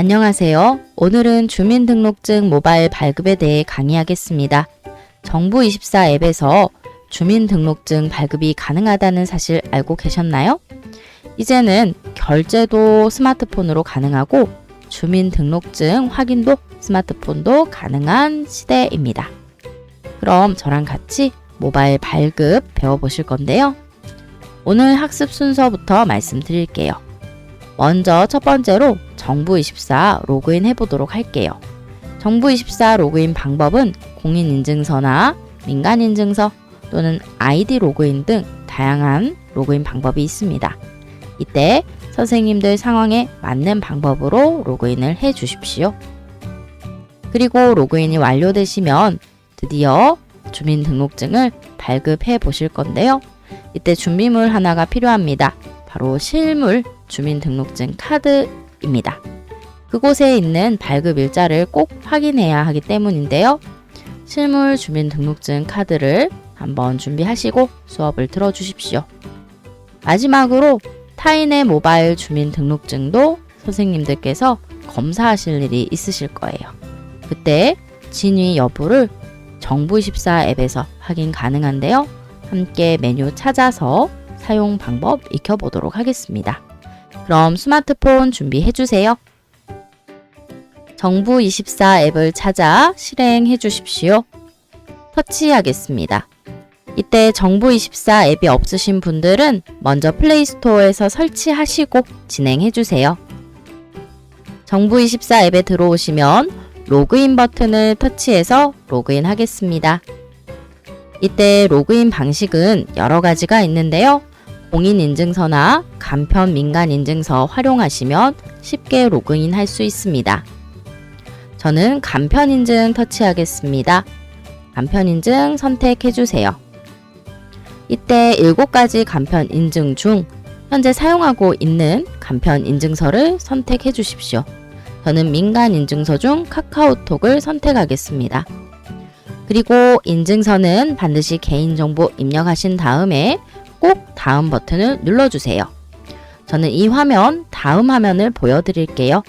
안녕하세요. 오늘은 주민등록증 모바일 발급에 대해 강의하겠습니다. 정부24 앱에서 주민등록증 발급이 가능하다는 사실 알고 계셨나요? 이제는 결제도 스마트폰으로 가능하고 주민등록증 확인도 스마트폰도 가능한 시대입니다. 그럼 저랑 같이 모바일 발급 배워보실 건데요. 오늘 학습 순서부터 말씀드릴게요. 먼저 첫 번째로 정부24 로그인 해보도록 할게요. 정부24 로그인 방법은 공인인증서나 민간인증서 또는 아이디 로그인 등 다양한 로그인 방법이 있습니다. 이때 선생님들 상황에 맞는 방법으로 로그인을 해 주십시오. 그리고 로그인이 완료되시면 드디어 주민등록증을 발급해 보실 건데요. 이때 준비물 하나가 필요합니다. 바로 실물 주민등록증 카드입니다. 그곳에 있는 발급 일자를 꼭 확인해야 하기 때문인데요. 실물 주민등록증 카드를 한번 준비하시고 수업을 들어주십시오. 마지막으로 타인의 모바일 주민등록증도 선생님들께서 검사하실 일이 있으실 거예요. 그때 진위 여부를 정부24 앱에서 확인 가능한데요. 함께 메뉴 찾아서 사용 방법 익혀보도록 하겠습니다. 그럼 스마트폰 준비해 주세요. 정부24 앱을 찾아 실행해 주십시오. 터치하겠습니다. 이때 정부24 앱이 없으신 분들은 먼저 플레이스토어에서 설치하시고 진행해 주세요. 정부24 앱에 들어오시면 로그인 버튼을 터치해서 로그인 하겠습니다. 이때 로그인 방식은 여러 가지가 있는데요. 공인인증서나 간편 민간인증서 활용하시면 쉽게 로그인 할 수 있습니다. 저는 간편인증 터치하겠습니다. 간편인증 선택해 주세요. 이때 7가지 간편인증 중 현재 사용하고 있는 간편인증서를 선택해 주십시오. 저는 민간인증서 중 카카오톡을 선택하겠습니다. 그리고 인증서는 반드시 개인정보 입력하신 다음에 꼭 다음 버튼을 눌러주세요. 저는 이 화면, 다음 화면을 보여드릴게요.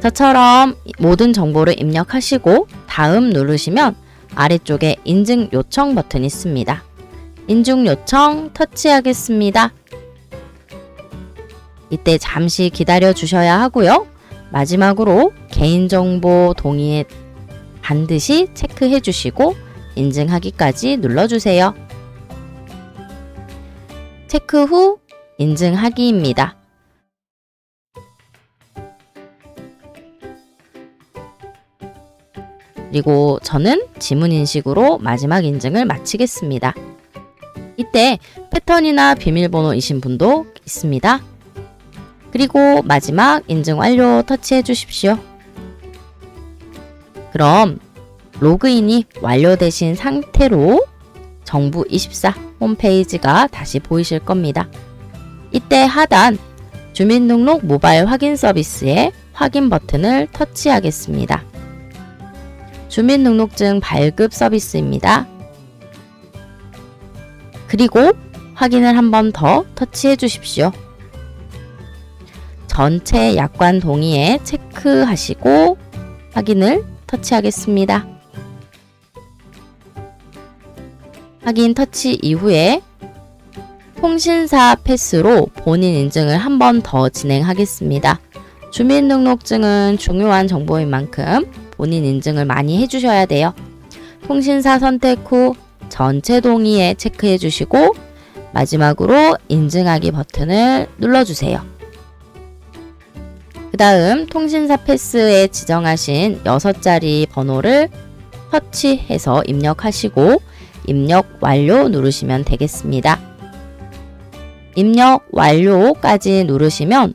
저처럼 모든 정보를 입력하시고 다음 누르시면 아래쪽에 인증 요청 버튼이 있습니다. 인증 요청 터치하겠습니다. 이때 잠시 기다려 주셔야 하고요. 마지막으로 개인정보 동의에 반드시 체크해 주시고 인증하기까지 눌러주세요. 체크 후 인증하기입니다. 그리고 저는 지문인식으로 마지막 인증을 마치겠습니다. 이때 패턴이나 비밀번호이신 분도 있습니다. 그리고 마지막 인증 완료 터치해 주십시오. 그럼 로그인이 완료되신 상태로 정부24 홈페이지가 다시 보이실 겁니다. 이때 하단 주민등록 모바일 확인 서비스의 확인 버튼을 터치하겠습니다. 주민등록증 발급 서비스입니다. 그리고 확인을 한 번 더 터치해 주십시오. 전체 약관 동의에 체크하시고 확인을 터치하겠습니다. 확인 터치 이후에 통신사 패스로 본인 인증을 한 번 더 진행하겠습니다. 주민등록증은 중요한 정보인 만큼 본인 인증을 많이 해주셔야 돼요. 통신사 선택 후 전체 동의에 체크해 주시고 마지막으로 인증하기 버튼을 눌러주세요. 그 다음 통신사 패스에 지정하신 6자리 번호를 터치해서 입력하시고 입력 완료 누르시면 되겠습니다. 입력 완료까지 누르시면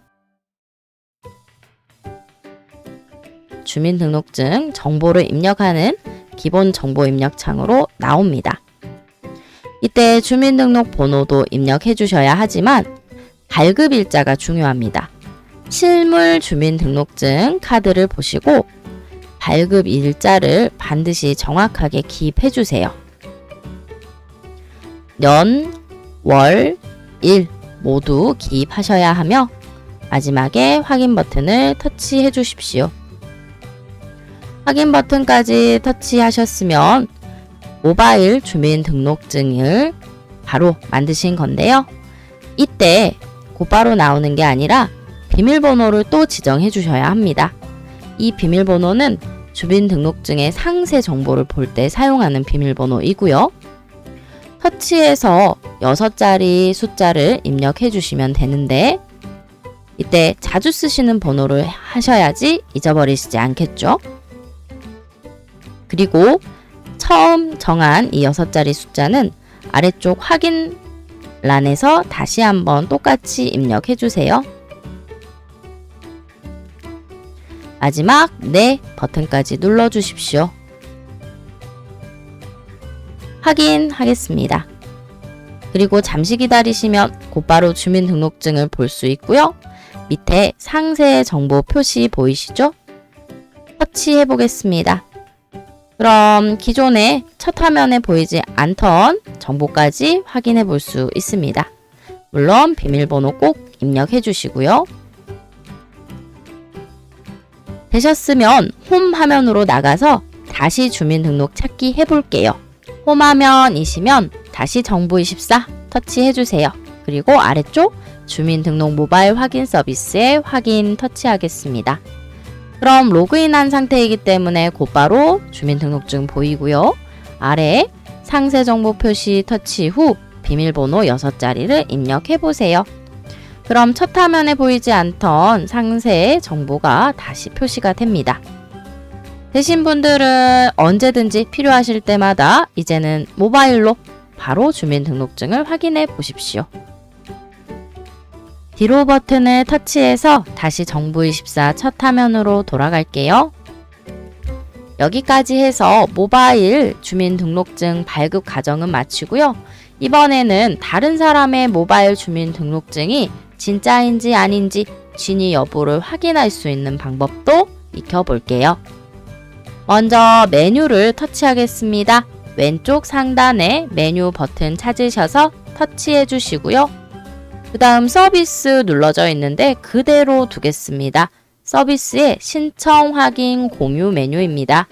주민등록증 정보를 입력하는 기본 정보 입력 창으로 나옵니다. 이때 주민등록 번호도 입력해 주셔야 하지만 발급 일자가 중요합니다. 실물 주민등록증 카드를 보시고 발급 일자를 반드시 정확하게 기입해 주세요. 년, 월, 일 모두 기입하셔야 하며 마지막에 확인 버튼을 터치해 주십시오. 확인 버튼까지 터치하셨으면 모바일 주민등록증을 바로 만드신 건데요. 이때 곧바로 나오는 게 아니라 비밀번호를 또 지정해 주셔야 합니다. 이 비밀번호는 주민등록증의 상세 정보를 볼 때 사용하는 비밀번호이고요. 터치해서 6자리 숫자를 입력해 주시면 되는데 이때 자주 쓰시는 번호를 하셔야지 잊어버리시지 않겠죠? 그리고 처음 정한 이 6자리 숫자는 아래쪽 확인란에서 다시 한번 똑같이 입력해 주세요. 마지막 네 버튼까지 눌러 주십시오. 확인하겠습니다. 그리고 잠시 기다리시면 곧바로 주민등록증을 볼 수 있고요. 밑에 상세 정보 표시 보이시죠? 터치해 보겠습니다. 그럼 기존에 첫 화면에 보이지 않던 정보까지 확인해 볼 수 있습니다. 물론 비밀번호 꼭 입력해 주시고요. 되셨으면 홈 화면으로 나가서 다시 주민등록 찾기 해볼게요. 홈 화면이시면 다시 정부24 터치해 주세요. 그리고 아래쪽 주민등록 모바일 확인 서비스에 확인 터치하겠습니다. 그럼 로그인한 상태이기 때문에 곧바로 주민등록증 보이고요. 아래 상세 정보 표시 터치 후 비밀번호 6자리를 입력해 보세요. 그럼 첫 화면에 보이지 않던 상세 정보가 다시 표시가 됩니다. 되신 분들은 언제든지 필요하실 때마다 이제는 모바일로 바로 주민등록증을 확인해 보십시오. 뒤로 버튼을 터치해서 다시 정부24 첫 화면으로 돌아갈게요. 여기까지 해서 모바일 주민등록증 발급 과정은 마치고요. 이번에는 다른 사람의 모바일 주민등록증이 진짜인지 아닌지 진위 여부를 확인할 수 있는 방법도 익혀볼게요. 먼저 메뉴를 터치하겠습니다. 왼쪽 상단에 메뉴 버튼 찾으셔서 터치해 주시고요. 그 다음 서비스 눌러져 있는데 그대로 두겠습니다. 서비스의 신청 확인 공유 메뉴입니다.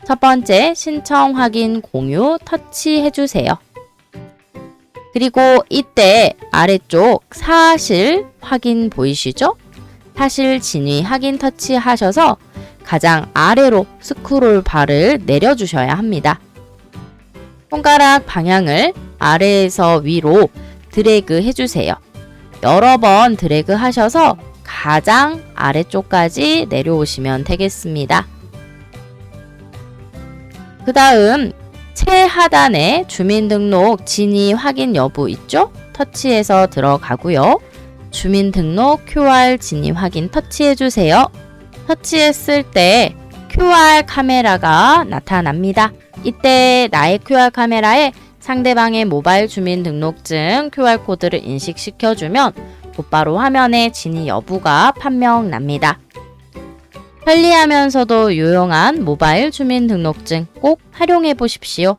첫 번째 신청 확인 공유 터치해 주세요. 그리고 이때 아래쪽 사실 확인 보이시죠? 사실 진위 확인 터치하셔서 가장 아래로 스크롤 바를 내려주셔야 합니다. 손가락 방향을 아래에서 위로 드래그 해주세요. 여러 번 드래그 하셔서 가장 아래쪽까지 내려오시면 되겠습니다. 그 다음 최하단에 주민등록 진위 확인 여부 있죠? 터치해서 들어가고요. 주민등록 QR 진위 확인 터치해주세요. 터치했을 때 QR 카메라가 나타납니다. 이때 나의 QR 카메라에 상대방의 모바일 주민등록증 QR코드를 인식시켜주면 곧바로 화면에 진위 여부가 판명납니다. 편리하면서도 유용한 모바일 주민등록증 꼭 활용해 보십시오.